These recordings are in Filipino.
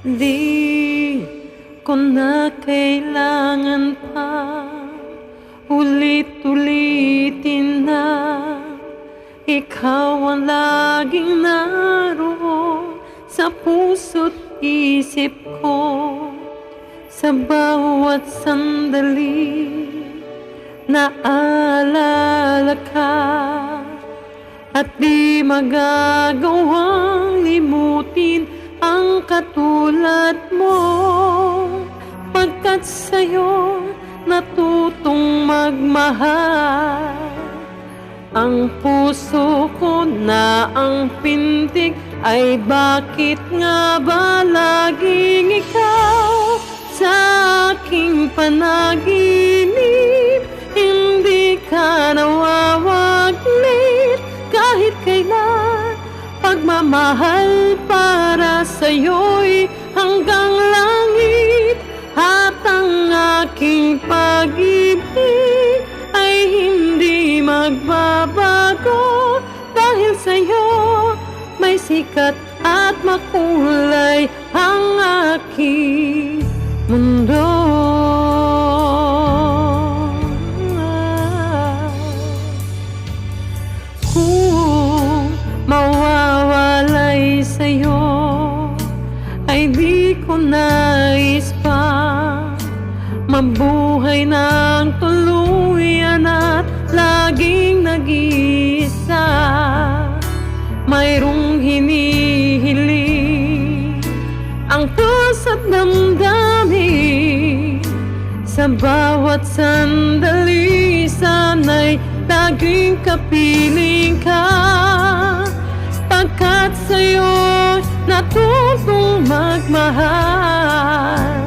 Di ko na kailangan pa ulit-ulitin na ikaw ang laging naroon sa puso't isip ko. Sa bawat sandali naalala ka, at di magagawang limutin ang katulad mo, pagkat sa'yo natutong magmahal. Ang puso ko na ang pintig, ay bakit nga ba laging ikaw sa aking panaginip? Hindi ka nawawaglit kahit kailan. Pagmamahal para sa'yo'y hanggang langit, at ang aking pag-ibig ay hindi magbabago. Dahil sa'yo may sikat at makulay ang aking mundo. Kung mawawalay sa'yo ay di ko nais pa mabuhay ng tuluyan at laging nag-iisa. Mayroong hinihiling ang puso't damdamin, sa bawat sandali sana'y laging kapiling ka, pagkat sa'yo natutong magmahal.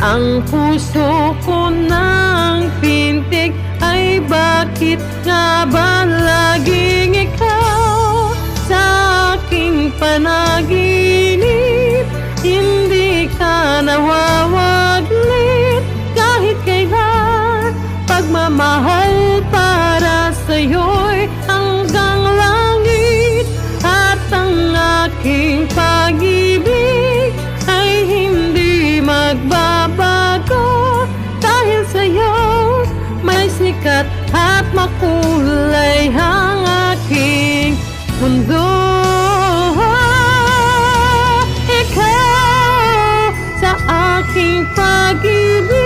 Ang puso ko ng pintig, ay bakit nga ba laging ikaw sa aking panaginip? Hindi ka nawawaglit kahit kailan. Pagmamahal para sa'yo'y hanggang langit, at ang aking pag-ibig ay hindi magbabago. Dahil sa'yo may sikat at makulay ang aking mundo. Ikaw sa aking pag-ibig